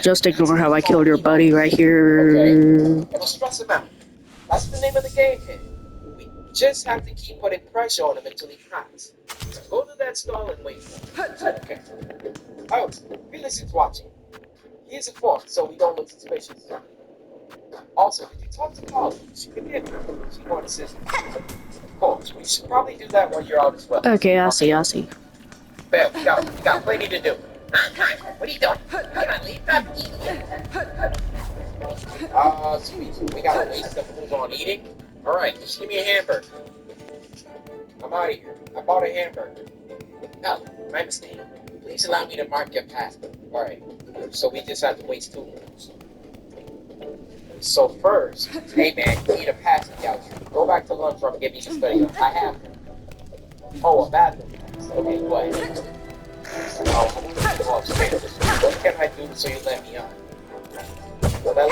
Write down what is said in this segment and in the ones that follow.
Just ignore how I killed your buddy right here. Okay. And we'll stress him out. That's the name of the game, kid. We just have to keep putting pressure on him until he cracks. So go to that stall and wait for him. Okay. Oh, Felix watching. He is informed, so we don't look suspicious. Also, did you talk to Polly? She could be a she wants assist. Of course, we should probably do that when you're out as well. Okay, I see. Bam, we got plenty to do. What are you doing? Come on, leave that sweet. We gotta waste the food on eating? Alright, just give me a hamburger. I'm out of here. I bought a hamburger. Oh, my mistake. Please allow me to mark your passport. Alright, so we just have to waste 2 minutes. So first, hey man, you need a passing voucher. Go back to lunchroom and give me the study. I have them. Oh, a bathroom. Okay, go ahead. Oh, I'm gonna go upstairs. What can I do so you let me on? Well, that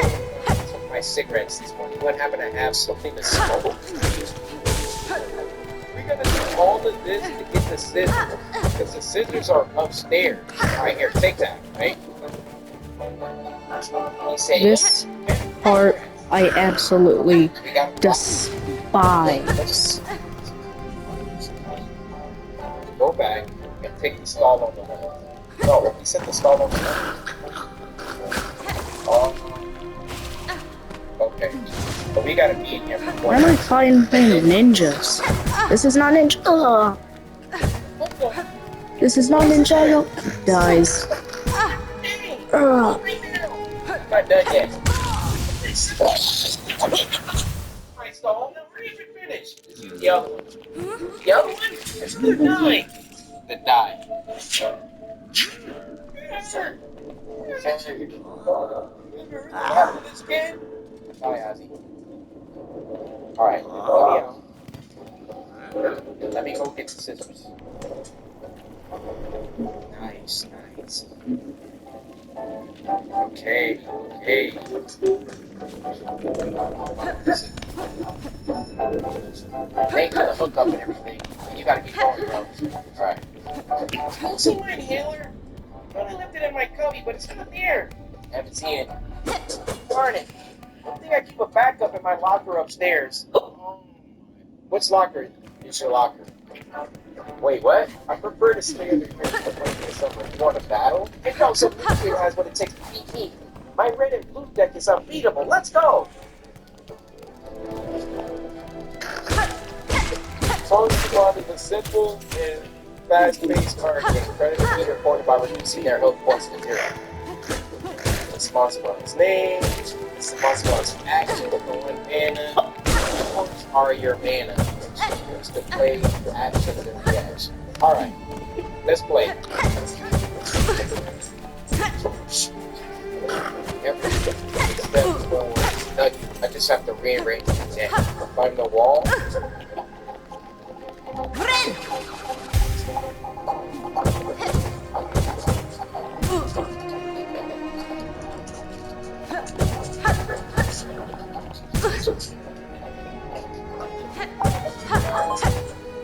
took my cigarettes this morning. What happened to have something to smoke? We're gonna do all of this to get the scissors. Because the scissors are upstairs. Alright, here, take that, right? This part I absolutely despise. Go back and take the stall on the wall. No, we set the stall on the wall. Okay. But we gotta be in here for Why am I fighting ninjas? This is not ninja. This is not ninja. Dies. Not done yet. Alright, stall. No, we're even finished. Let's use the other one. The other one? It's the die. The die. After this game? Bye, Ozzy. Alright, let me go get the scissors. Nice. Okay. Thanks for the hookup and everything. You gotta get going, bro. Alright. Also, my inhaler. I only left it in my cubby, but it's not there. Haven't seen it. Darn it. I think I keep a backup in my locker upstairs. Which locker is your locker? Wait, what? I prefer to stay under here if you want to battle. Hey, no, so blue here has what it takes to beat me. My red and blue deck is unbeatable. Let's go! Song Squad is a simple and fast-paced card game. Credit to be reported by reducing their health points to 0. It's sponsored by its name. It's sponsored by its action with the 1 mana. Points are your mana. Use to play the action and the reaction. Alright, let's play. I just have to rearrange the deck. Find the wall.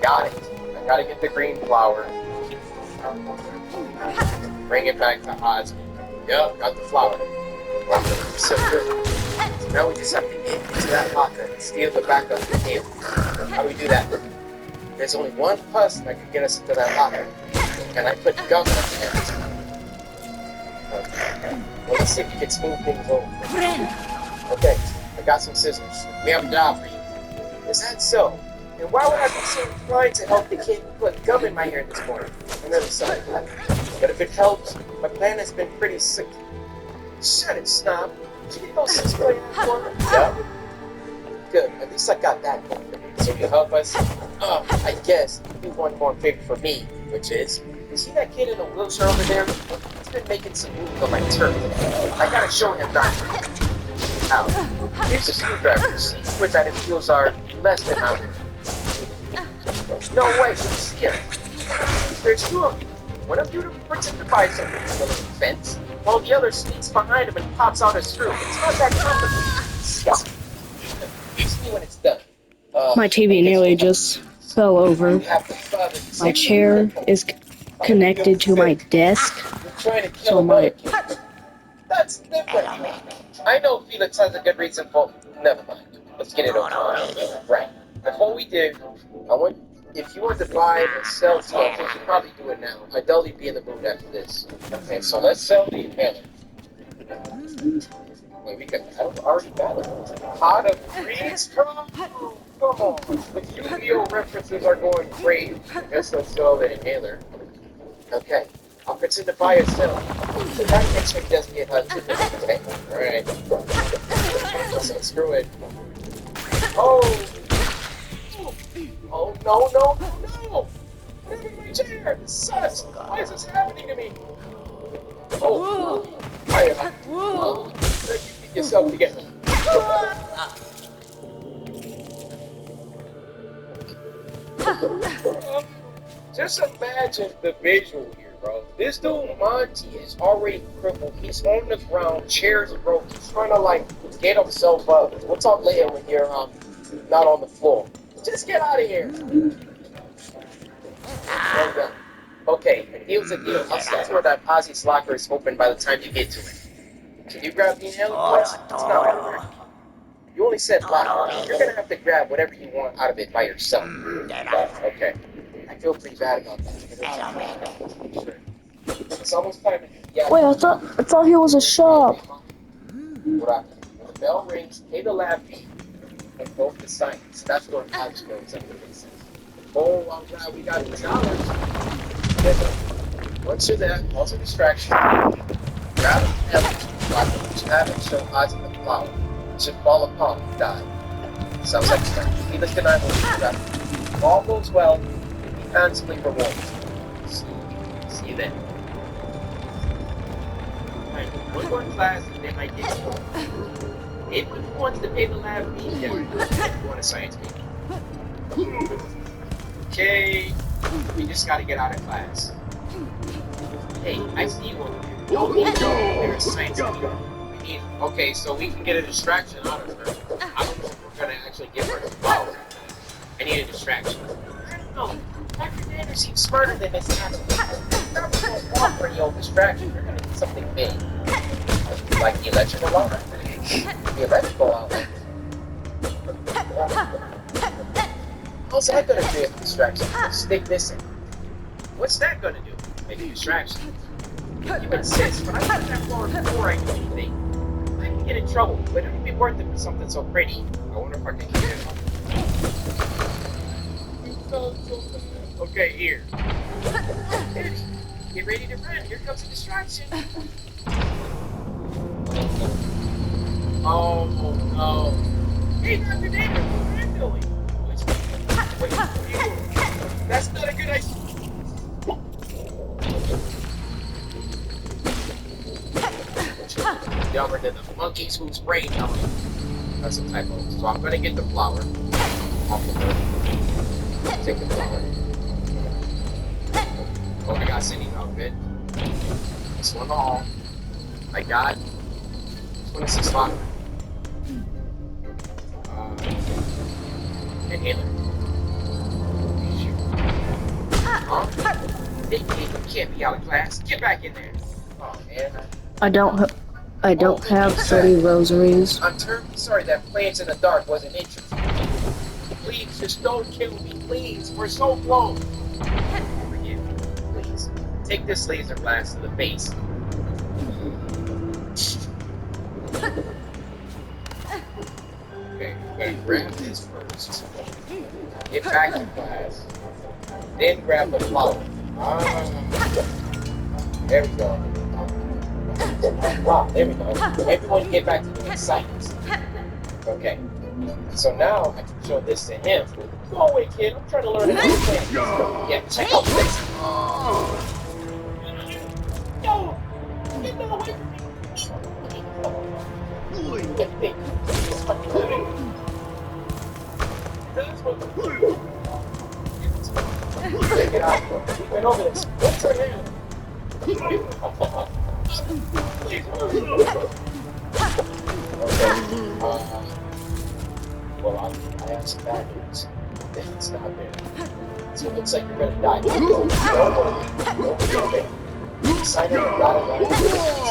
Got it. I gotta get the green flower. Bring it back to Oz. Yup, got the flower. So good. So now we just have to get into that locker and steal the backup deal. How do we do that? There's only one person that can get us into that locker. And I put gum in there. Well, let's see if we can smooth things over. Okay, I got some scissors. We have a job for you. Is that so? And why would I be so inclined to help the kid put gum in my hair this morning? Another side. But if it helps, my plan has been pretty sick. Shut it, snob. Did you get those 6 million for me? Yeah. Good. At least I got that going for me. So you help us? I guess you do one more favor for me, which is, you see that kid in the wheelchair over there? He's been making some moves on my turf. I gotta show him that. Now, here's a screwdriver. See where that his wheels are less than mounted. No way, you see it. There's 2 of you. One of you pretends to buy something on the fence, while the other sneaks behind him and pops out a screw. It's not that complicated. You see when it's done. My TV nearly just fell over. My chair is connected to my desk. You're trying to kill So another my kid. That's different. I know Felix has a good reason for. Never mind. Let's get it over. Right. Before we do, I want. If you want to buy or sell stuff, we should probably do it now. I'd dully be in the mood after this. Okay, so let's sell the inhaler. Wait, we got already got it. Pot of green straw? Oh, come on. The Yu-Gi-Oh references are going crazy. I guess let's sell the inhaler. Okay. I'll pretend to buy or sell. So that makes sure he doesn't get hunted. Okay. Alright. So screw it. Oh! Oh, no, no, no, no! Give me my chair! This sucks! Why is this happening to me? Oh! You get yourself together. Just imagine the visual here, bro. This dude Monty is already crippled. He's on the ground, chairs broke. He's trying to like get himself up. We'll talk later when you're not on the floor. Just get out of here. Okay, deal's a deal. I'll see to where that posse's locker is open by the time you get to it. Can you grab the inhaler, please? It's not hard. You only said locker. You're gonna have to grab whatever you want out of it by yourself. Okay. I feel pretty bad about that. It's almost time. Yeah. wait, I thought he was a shop. When the bell rings, pay the lab fee and go to science. That's where college goes under this. Oh, I'm glad we got $2. Once you're there, also distraction. Grab an element, which haven't shown odds in the flower. It should fall upon and die. Sounds like a Felix and I will do that. If all goes well, you'll be handsomely rewarded. See you then. Alright, one more class and they might get you. If you want to pay the lab fee, then you want a science meeting. Okay, we just gotta get out of class. Hey, I see you over there. Don't need to go. There's science meeting. Okay, so we can get a distraction out of her. I don't know if we're gonna actually give her the power. I need a distraction. I don't know. Dr. Danner seems smarter than Miss Adams. You're not going to want for your distraction. You're gonna need something big. Like the electrical outlet. The electrical outlet. How's that gonna create a distraction? Stick this in. What's that gonna do? Make a distraction. You insist, but I got that far before I do anything. I can get in trouble, but it'll be worth it for something so pretty. I wonder if I can get it. Okay, here. Get ready to run. Here comes a distraction. Oh no. Hey, Dr. David, what are you doing? Wait, what are you doing? That's not a good idea. Younger than the monkeys whose brain number. That's a typo. So I'm gonna get the flower off the board. Take the flower. Oh, I got Cindy's outfit. This one all. I got 26 locker. Inhaler. Huh? You can't be out of class. Get back in there. Oh man. I don't have 30 rosaries. I'm terribly sorry that plans in the dark wasn't interesting. Please, just don't kill me, please. We're so close. Forgive me, please. Take this laser blast to the face. Okay, I'm gonna grab this first. Get back to class. Then grab the flower. There we go. Wow, there we go. Everyone get back to doing science. Okay. So now I can show this to him. Go away, kid. I'm trying to learn another thing. Yeah, check out this. No! Get that away from me! Take it out. Keep it over this. What's her name? Well, I have some bad news. It's not there. So it looks like you're gonna die. Sign up for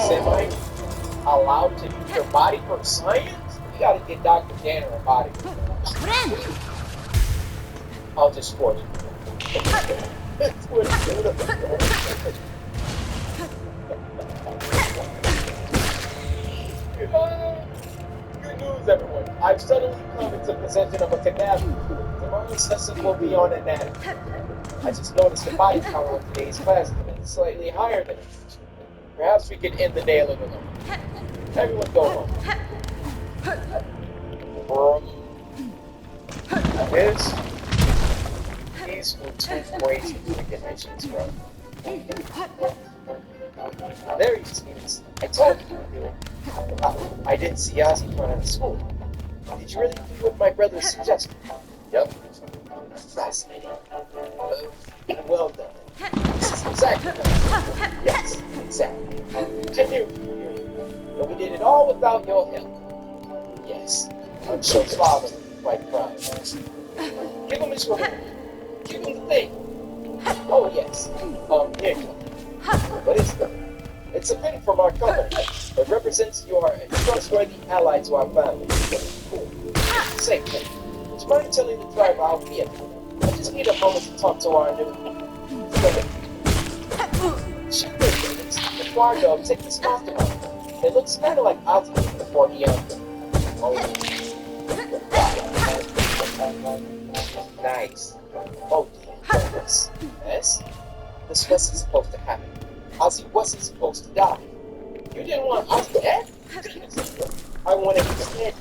semi allowed to use your body for science? You gotta get Dr. Danner a body. I'll just force you. That's what it's doing. Good news, everyone. I've suddenly come into possession of a cadaver. Tomorrow's session will be on anatomy. I just noticed the body count on today's class is slightly higher than it. Perhaps we could end the day a little longer. Everyone go home. This these were two crazy conditions, bro. There you see this. I told you. I didn't see Ozzy in front of the school. Did you really do what my brother suggested? Yep. Fascinating. Well done. This is exactly right. Yes, exactly. Continue. But we did it all without your help. Yes. I'm sure Father would be quite proud. Give him his reward. Give him the thing. Oh, yes. Here you go. What is that? It's a pin from our company. It represents you are a trustworthy ally to our family. Cool. Same thing. Would you mind telling the driver I'll be at? I just need a moment to talk to our new... Check this, it's the car dog. Take this off the car. It looks kind of like Ozzy before he Nice. Oh, yes. Yes? This wasn't supposed to happen. Ozzy wasn't supposed to die. You didn't want Ozzy dead? I wanted him dead.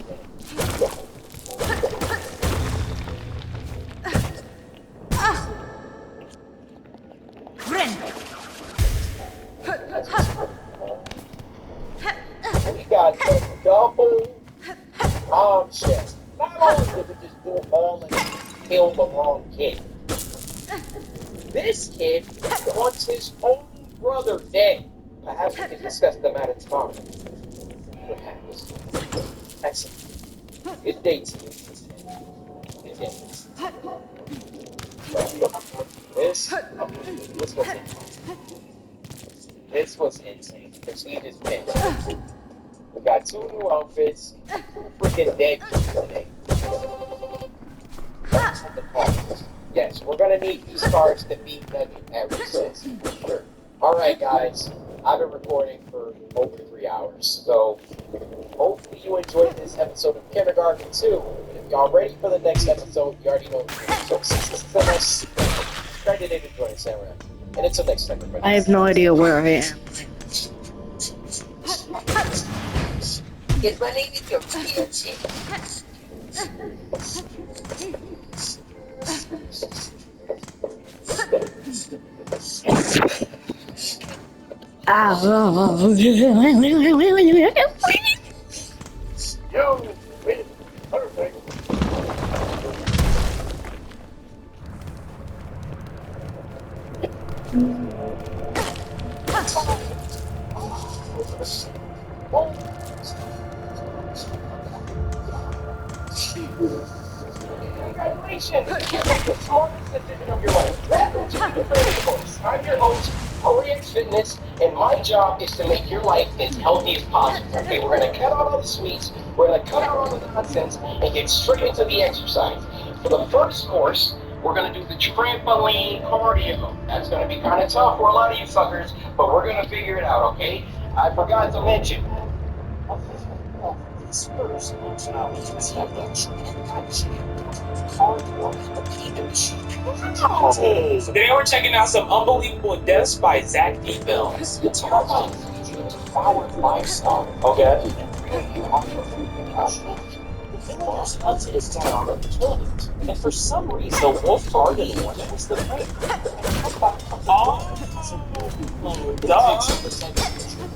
We got the double armchair. Not only did we just go all and kill the wrong kid. This kid wants his own brother dead. Perhaps we can discuss the matter tomorrow. Excellent. Good day to you. Good day. This was insane. Proceed is finished. We got 2 new outfits. Freaking dead today. Yes, we're gonna need these cards to beat every session. Sure. Alright guys, I've been recording for over 3 hours, so hopefully you enjoyed this episode of Kindergarten 2. And if y'all ready for the next episode, you already know. So this is the most credited enjoying Samurai. And until next time, everybody. I have no idea where I am. Get money with your PhD. Yo, wait, perfect. Congratulations! You made the smartest decision of your life. Welcome to the Creative Course. I'm your host, Korean's Fitness, and my job is to make your life as healthy as possible. Okay, we're gonna cut out all the sweets, we're gonna cut out all the nonsense, and get straight into the exercise. For the first course, we're gonna do the trampoline cardio. That's gonna be kind of tough for a lot of you suckers, but we're gonna figure it out, okay? I forgot to mention. Spurs Today we're checking out some unbelievable deaths by Zach D. Films. It's about powered lifestyle. Okay. The boss hunts his down on the toilet, and for some reason the wolf targeted one was the prey.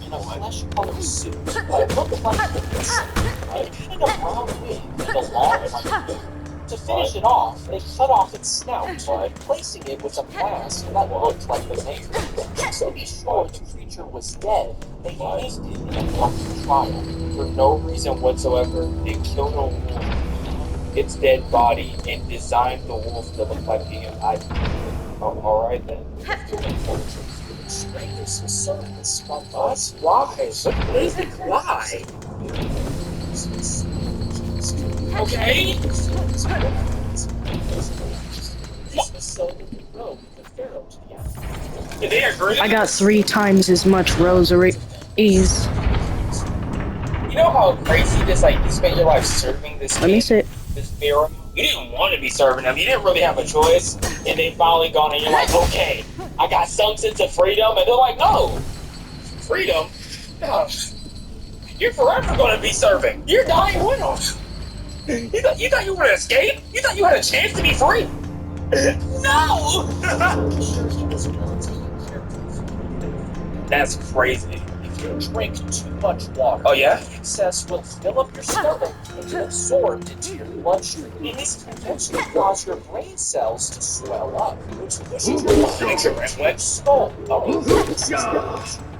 In a flesh-colored suit, but it looked like a kind of round wing and a long pipe. To finish it off, they cut off its snout, replacing it with a mask that looked like the mayor. To be sure the creature was dead, they used it in a fucking trial. For no reason whatsoever, they killed a wolf. its dead body and designed the wolf to look like the I. Oh, alright then. Strangers who serve this spot. Us? Why? What is it? Why? Okay. Did they agree? I got 3 times as much rosaries. You know how crazy this, like, you spent your life serving this Let me sit. this pharaoh? You didn't want to be serving them. You didn't really have a choice. And they finally gone and you're like, okay, I got some sense of freedom. And they're like, no. Freedom? No. You're forever going to be serving. You're dying well. You thought you were going to escape? You thought you had a chance to be free? No! That's crazy. If you drink too much water, Oh, yeah? excess will fill up your stomach and get absorbed into your bloodstream. This can eventually cause your brain cells to swell up, which pushes your body into your skull.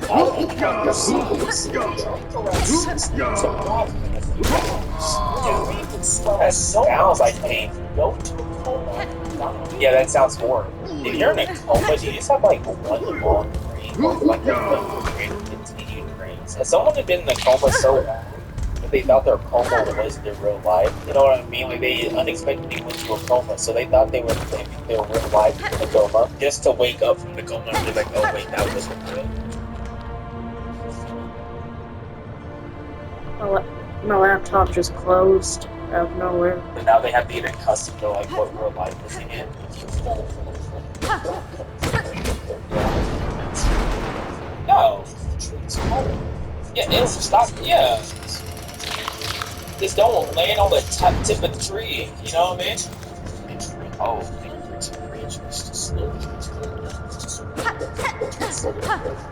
Your sleeves drink around 6 liters of water in a few hours. Your brain can swell That so sounds much like pain. go into a coma and die. Yeah, that sounds horrible. If you're in a coma, do you just have like one long dream or like a continued dreams? Has someone been in a coma so long that they thought their coma was their real life? You know what I mean? Like they unexpectedly went to a coma, so they thought they were living their real life in a coma, just to wake up from the coma and be like, oh wait, that wasn't real. My laptop just closed out of nowhere. But now they have to get accustomed to like what real life is again. No. Yeah, it'll stop. Yeah. Just don't land on the tip of the tree. You know what I mean? Oh.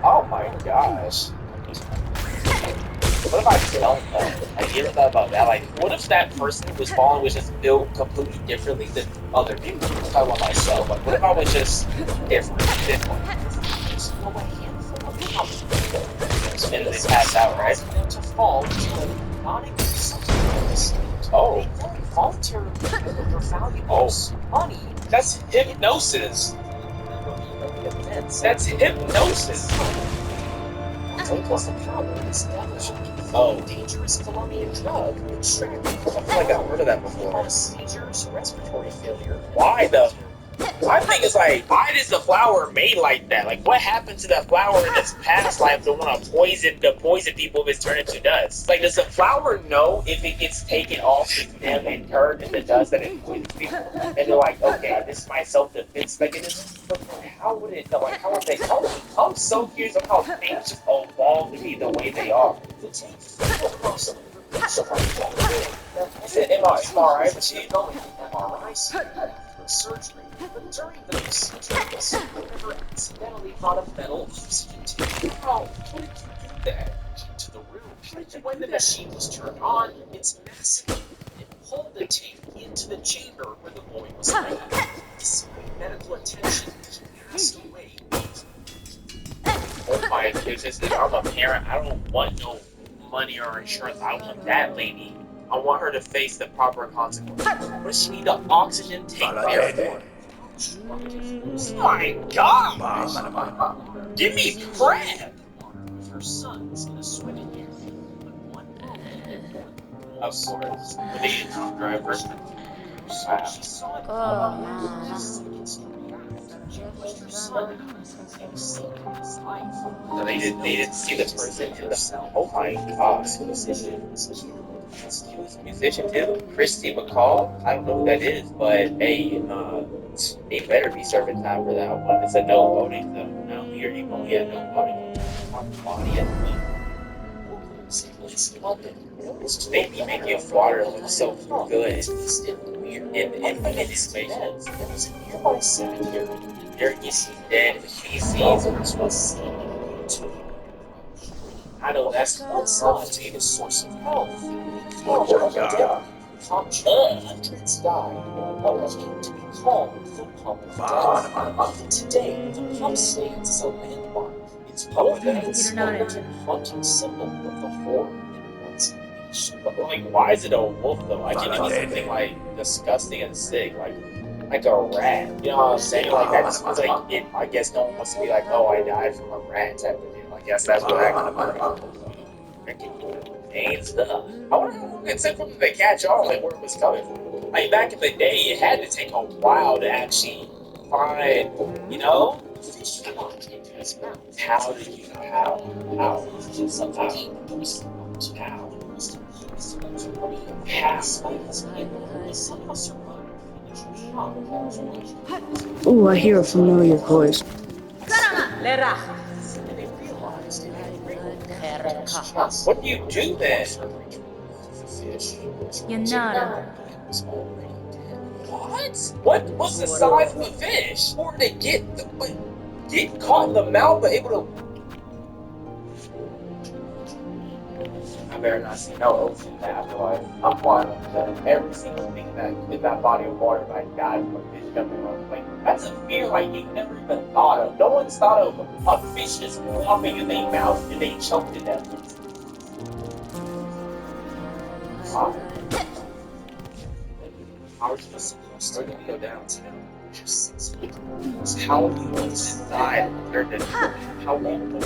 Oh my gosh. What if I tell them that? Have you ever thought about that? Like, what if that person who was falling was just built completely differently than other people? I'm talking about myself. Like, what if I was just different? And they pass out, right? To fall into a hypnotic substance. Oh. They then voluntarily give up your valuables, money. That's hypnosis. That's hypnosis. Take us the power of establishing a dangerous Colombian drug extract. I feel like I've heard of that before. Seizures, respiratory failure. Why though? My thing is like, why is the flower made like that? Like, what happened to that flower in its past life to want to poison people if it's turned into dust? Like, does the flower know if it gets taken off its stem and turned into dust that it poisons people? And they're like, okay, this is my self-defense mechanism. But how would it know? Like, how would they? I'm so curious of how things just evolve to be the way they are. I said MRI machine. MRI surgery. But during the procedure, the survivor accidentally brought a metal oxygen tank. How did you do that? Into the room. When the machine was turned on, its massive it pulled the tank into the chamber where the boy was laying. Despite medical attention, he passed away. Oh my goodness, I'm a parent. I don't want no money or insurance. I want that lady. I want her to face the proper consequences. What does she need the oxygen tank there for? Oh my gosh! Give me crap! Her son's in a swimming here. Of course. But they didn't drunk drive her. Wow. She saw it. So they didn't see the person in the cell. Oh my gosh. Musician too? Christy McCall? I don't know who that is, but hey, they better be serving time for that one. It's a no voting zone. No, you're only at no voting. They be making water look so good in animations. There you see dead feces. I know that's one qualitative source of health. Hundreds died and others came to be called the Pump of Death. Today, the pump stands as a landmark. It's both a symbol and hunting symbol of the horror it once But like, why is it a wolf though? I can be something like disgusting and sick, like a rat. You know what I'm saying? Like that just was like it. I guess no one wants to be like, oh, I died from a rat type of deal. I guess that's what I can do and stuff. I wonder how long it took for them to catch on, like where it was coming from. Like back in the day, it had to take a while to actually find, you know? How did you how somehow Oh, I hear a familiar voice. What do you do then? What was the size of the fish? Or did they get caught in the mouth but able to? I better not see no ocean in the afterlife. I'm fine with that. Every single thing that in that body of water that I died from a fish jumping on. Like, that's a fear like you never even thought of. No one's thought of a fish just flopping in their mouth and they choked to death. I was just supposed to go downtown. How you decide how long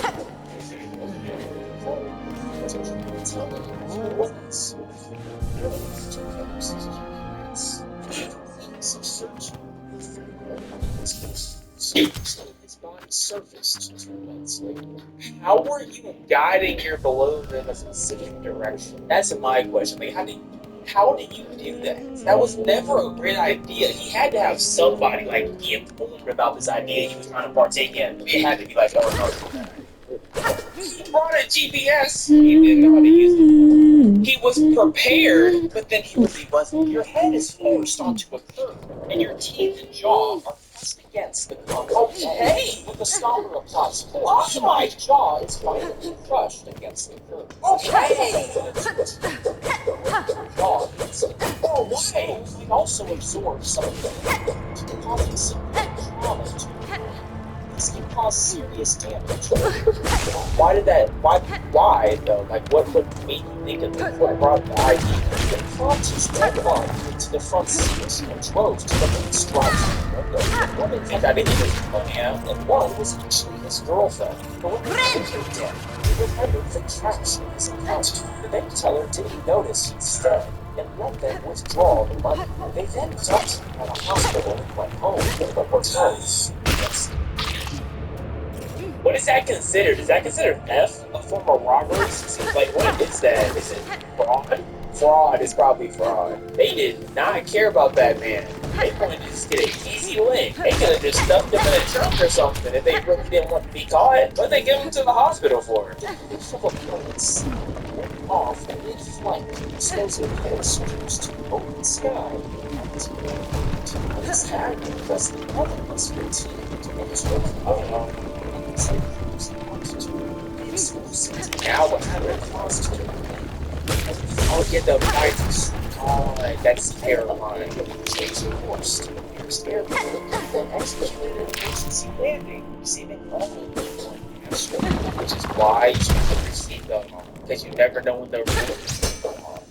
his body surfaced 2 months later. How were you guiding your balloon in a specific direction? That's my question. Like, how did you do that? That was never a great idea. He had to have somebody like be informed about this idea he was trying to partake in. It had to be like, oh no. He brought a GPS. He didn't know how to use it. He was prepared, but then he really wasn't. Your head is forced onto a curve, and your teeth and jaw are pressed against the curve. Okay, with the stopper applies force. My jaw is violently crushed against the curve. Okay. Jaw is why? We also absorb some of the causing significant trauma to this can cause serious damage. Why did that? Why though? Like, what made you think of this? What brought the idea? The front is dead on into the front seat and drove to the main stripes of the window. The woman think I didn't even know him, and one was actually his girlfriend. The woman think you're dead. He remembered the tracks in his account. The bank teller didn't notice instead and let them withdraw the money. They then dumped him at a hospital and went home, but were told. What is that considered? Is that considered theft? A form of robbery? Like, what is that? Is it fraud? Fraud is probably fraud. They did not care about that man. They wanted to just get an easy lick. They could have just stuffed him in a trunk or something if they really didn't want to be caught. What did they give him to the hospital for? Off and in flight, exposing parasols to the open sky. This happened because the other was routine to enter now what happened cost to I'll get the bites. Oh, that's terrifying. Chasing horse to the nearest airport, then executed an emergency landing, receiving only one answer, which is why you should receive them, because you never know when they're real.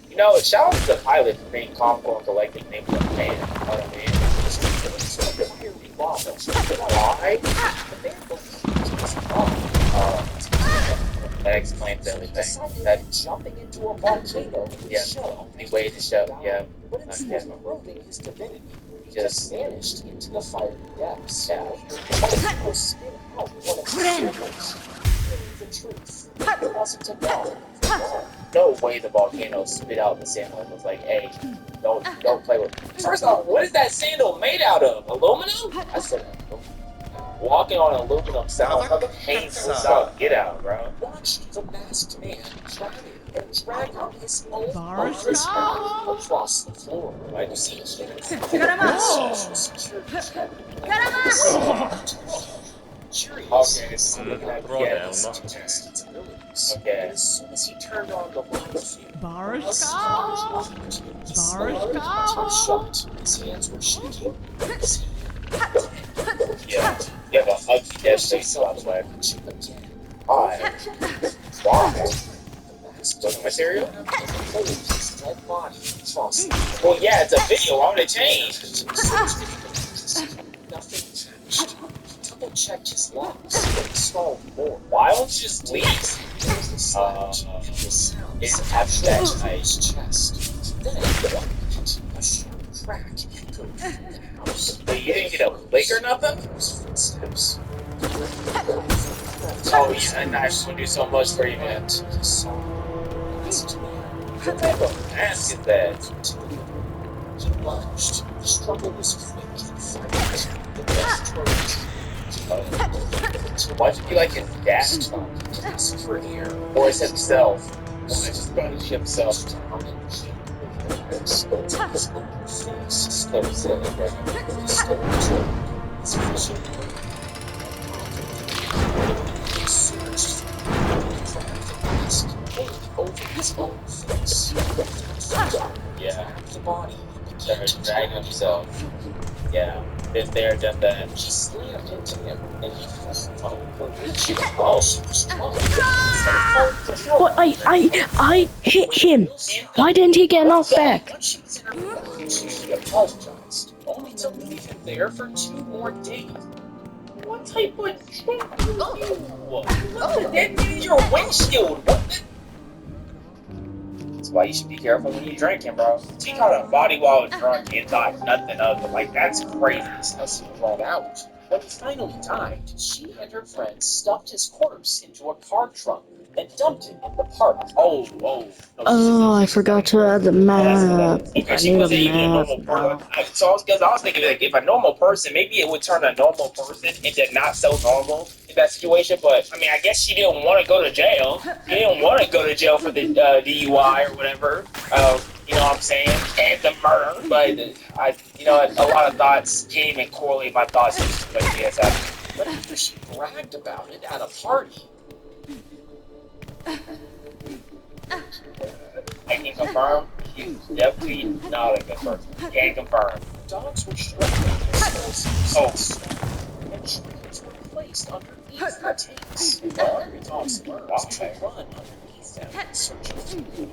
You know, shout out to the pilot for being calm, cool, and collected, named the man. You know what I mean? Why? That explains everything. That jumping into a volcano. Yeah. Only way to show. Yeah. But instead of proving his divinity, he just vanished into the fiery depths. Yeah. The spit out one of his the truth. It wasn't a god. No way the volcano spit out the sandal and was like, hey, don't play with me. First off, what is that sandal made out of? Aluminum? I said, walking on aluminum sounds like a painful sound. Get out, bro. Watch the masked man drag on his own bars across the floor. Like, you see, okay, so looking at the ends to test its abilities. Okay. And as soon as he turned on the light feed, his hands were shaking. Yeah, you have a ugly death face, by the way. Why? Why? Wasn't my cereal? Hold his dead body tossed. Well, yeah, it's a video. Why would it change? Nothing changed. He double-checked his locks, but installed more. Why don't you just leave? There's the sound. The sound It's abstract from height. his chest. Then, a sharp crack echoed through the house. But you didn't get a lick or nothing? Those footsteps. Oh, yeah, and I just want to do so much for you, man. He saw asked man. What type of mask is that? He lunged. The struggle was quick and violent. The death throat. Why'd you be like his dad? Asked for air. Or is himself? Why just going to himself? Yeah, The body they're dragging himself. Yeah, been there, done that. She slammed into him, and he fell on What? I hit him. Why didn't he get knocked back? Once she was in her room, she apologized, only to leave him there for 2 more days. What type of drunk are you? What the heck is your windshield? What the? That's why you should be careful when you're drinking, bro. She caught a body while drunk and thought nothing of it. Like, that's crazy. As he brought out, when he finally died, she and her friends stuffed his corpse into a car trunk and dumped him in the park. Oh, I forgot to add the map. Okay, I she need wasn't a even a normal map person. now. So I was thinking, like, if a normal person, maybe it would turn a normal person into not so normal in that situation. But I mean, I guess she didn't want to go to jail. She didn't want to go to jail for the DUI or whatever. You know what I'm saying? And the murder. But a lot of thoughts came and correlate my thoughts. But yes, But after she bragged about it at a party, I can confirm she's definitely not a good person. Can't confirm. dogs were struck and trees were placed underneath the tanks. The dogs learned to run underneath them in search of food.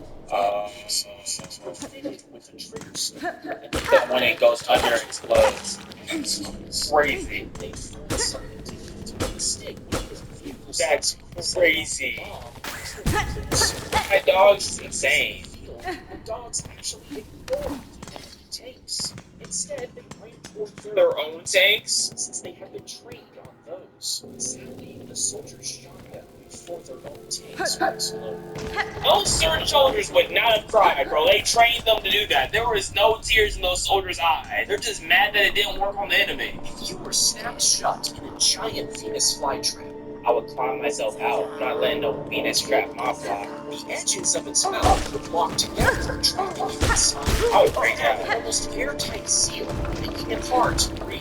Were fitted with a trigger stick. That when it goes under, it explodes. Crazy. They found something to hit with the stick. That's crazy. My dog's insane. The dogs actually ignored the empty tanks. Instead, they ran toward Their own tanks? since they had been trained on those. Sadly, the soldiers shot them before their own tanks would explode. Those soldiers would not have cried, bro. They trained them to do that. There was no tears in those soldiers' eyes. They're just mad that it didn't work on the enemy. If you were snapped shut in a giant Venus flytrap, I would climb myself out, I'm not letting no Venus trap my fly. the edges of its mouth would lock together, trapping you inside. I would break out. An almost airtight seal, making it hard to breathe.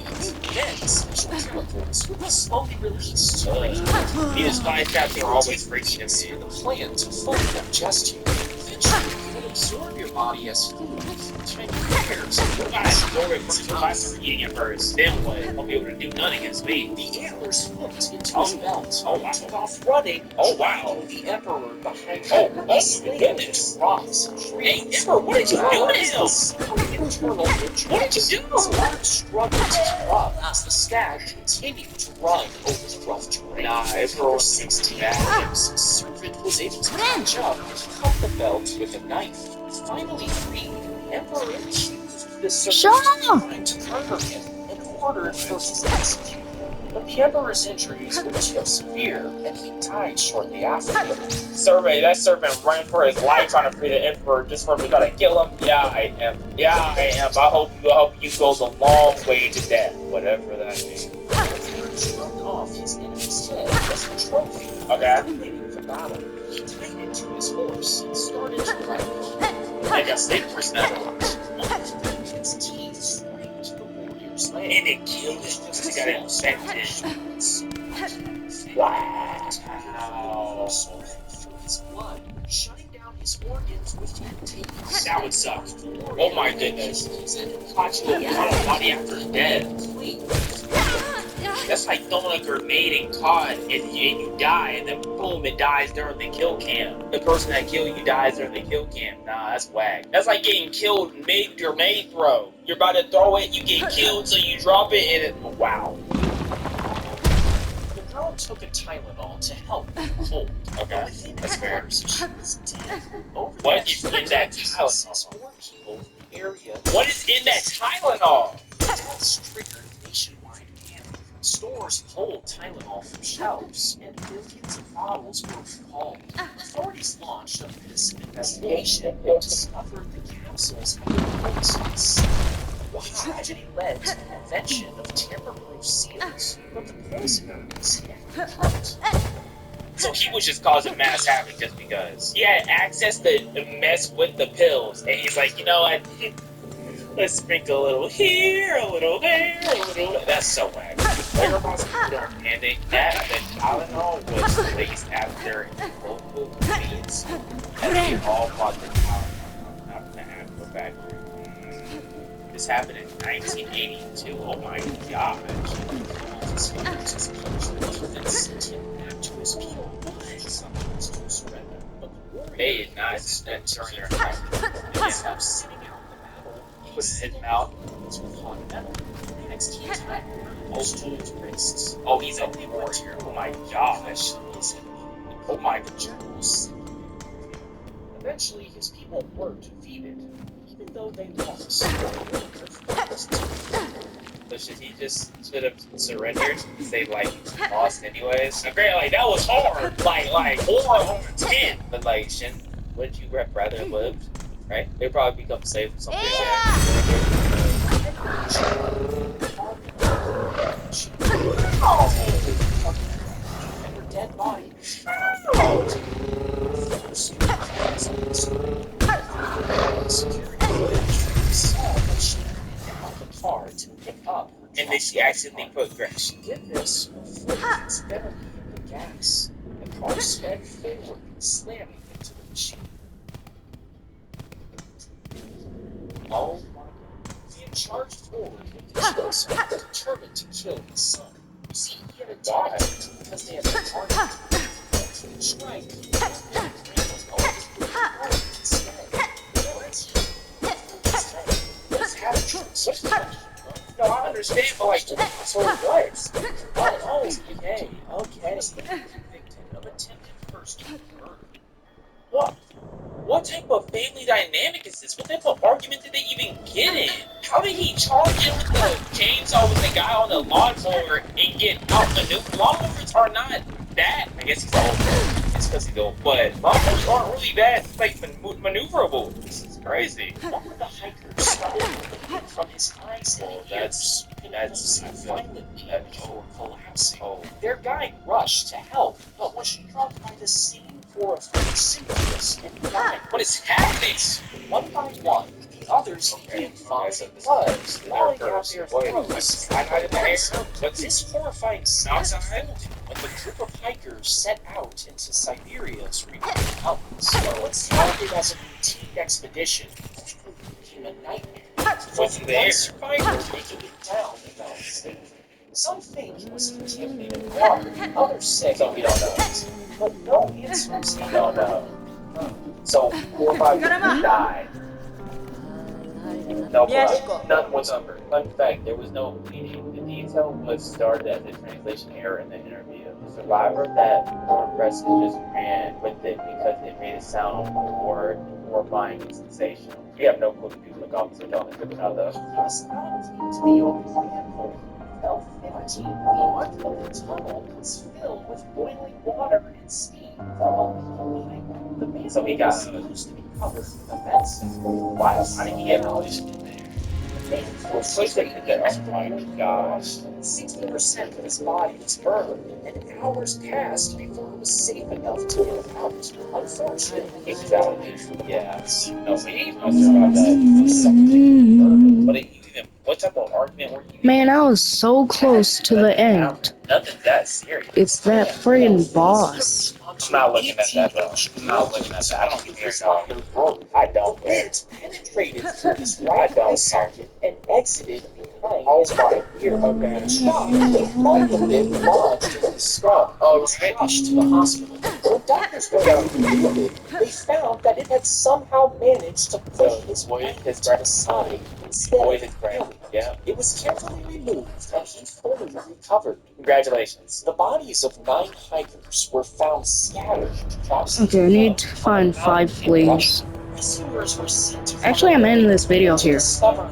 Then, special chemicals would be slowly released. Venus fly traps are always freaky to me. The plan to fully digest you. Eventually, you would absorb your body as food for 10 years. I absorb it first if I start eating it first. Then what? I'll be able to do nothing against me. The antlers hooked into his belt. Oh, wow. He took off running. Oh, wow. The emperor behind Oh, him. oh, Slammed goodness. rocks and Hey, trees. Emperor, what did you do to him? Some internal injury. What did you do? His heart struggled to throb as the stag continued to run over the rough terrain. Nah, Emperor was 16 bad. times, the servant was able to catch up and cut the belt with a knife. Finally freed, the emperor accused the servant of trying to murder him and ordered for his execution. But the emperor's injuries were too severe, and he died shortly after. That servant running for his life trying to free the emperor just for me trying to kill him. Yeah, I am. I hope you go the long way to death, whatever that means. The emperor struck off his enemy's head as a trophy. Okay. Culminating the battle, he tied it to his horse and started to ride. Like a snake personality. Its teeth sprang to the warrior's leg. And it killed it because it got infected. Wow. Through his blood, shutting down his organs with contagious. That would suck. Oh my goodness. Watching him on a body after death. That's like throwing a grenade in COD and you die, and then boom, it dies during the kill cam. The person that killed you dies during the kill cam. Nah, that's whack. That's like getting killed mid your main throw. You're about to throw it, you get killed, so you drop it, and it. Wow. The girl took a Tylenol to help with the cold. Okay, that's fair. She was dead. Over What is in that Tylenol? Tylenol? More people in the area. What is in that Tylenol? Deaths triggered nationwide panic. Stores pulled Tylenol from shelves, and millions of bottles were recalled. Authorities launched a massive investigation and discovered the capsules had been poisonous. The tragedy led to the invention of tamper-proof seals, but the poisoner was caught. So he was just causing mass havoc just because. He had access to mess with the pills, and he's like, you know what? Let's sprinkle a little here, a little there, a little. That's so whack. Everyone's ending that the Tylenol was released after local needs, and they all bought the Tylenol. Not gonna have to go back. This happened in 1982. Oh my gosh. They did not turn their head. He was sitting out. Oh, he's a warrior. Oh my gosh. Oh my gosh. Eventually, his people were defeated, even though they lost. So should he just should have surrendered since they lost anyways? Granted, like that was hard, like 4/10. But like, wouldn't you rather have lived? Right? They'd probably become safe or something like that. And her dead body was found. Security saw that she got out the car to pick up her And then she accidentally put grass. She did this before accidentally hit the gas. The car sped forward, slamming into the machine. Oh my God. He had charged forward with the explosive, determined to kill his son. You see, he had attacked because they had been arguing. Strike. No, I understand, but like, so what? Oh, okay. He was convicted of attempted first-degree murder. What type of family dynamic is this? What type of argument did they even get in? How did he charge in with the chainsaw with the guy on the lawnmower and get outmaneuvered? Lawnmowers are not that. I guess he's old. It's because he's old. But lawnmowers aren't really that like maneuverable. This is crazy. One of the hikers started from his eyes and That's violently before collapsing. Their guide rushed to help, but was struck by the same horrifying symptoms and died. What is happening? One by one, the others began vomiting blood, falling out their throats. This horrifying sight unfolded when the group of hikers set out into Siberia's remote mountains. What started as a routine expedition became a nightmare. Wasn't there? One survivor making it down the mountain. Some think it was contaminated water, others say So we don't know. but no answers We don't know. So 4 or 5 people died. No blood. None whatsoever. Fun fact, there was no bleeding. The detail was started as a translation error in the interview. The survivor of that more impressive just ran with it because it made it sound more horrifying and sensational. We have no clue if people look officer telling us about though. was not into the open manhole. Fell 15 feet. The tunnel was filled with boiling water and steam from the manhole. So he got supposed to be covered with a fence. wow, how did he get out? Oh my gosh. 60% of his body was burned, and hours passed before it was safe enough to get out. Unfortunately, Exactly. Yeah. No, we ain't supposed to about that. But what type of argument were you Man, I was so close to the end. Nothing that serious. It's that friggin' boss. I'm not looking at that, though. I'm not looking at that. I don't care, dog. I don't care. Penetrated through this right socket and exited behind his right ear. Okay. Shot, the bulk of it lodged in his skull. Oh, Was right. rushed to the hospital. When doctors went out to view it, they found that it had somehow managed to push his brain to the side instead of His brain. healing. Yeah. It was carefully removed and he fully recovered. Congratulations. The bodies of 9 hikers were found scattered across the Okay, I need to find 5 fleas. Rescuers were sent to Actually, I'm ending this video here. discover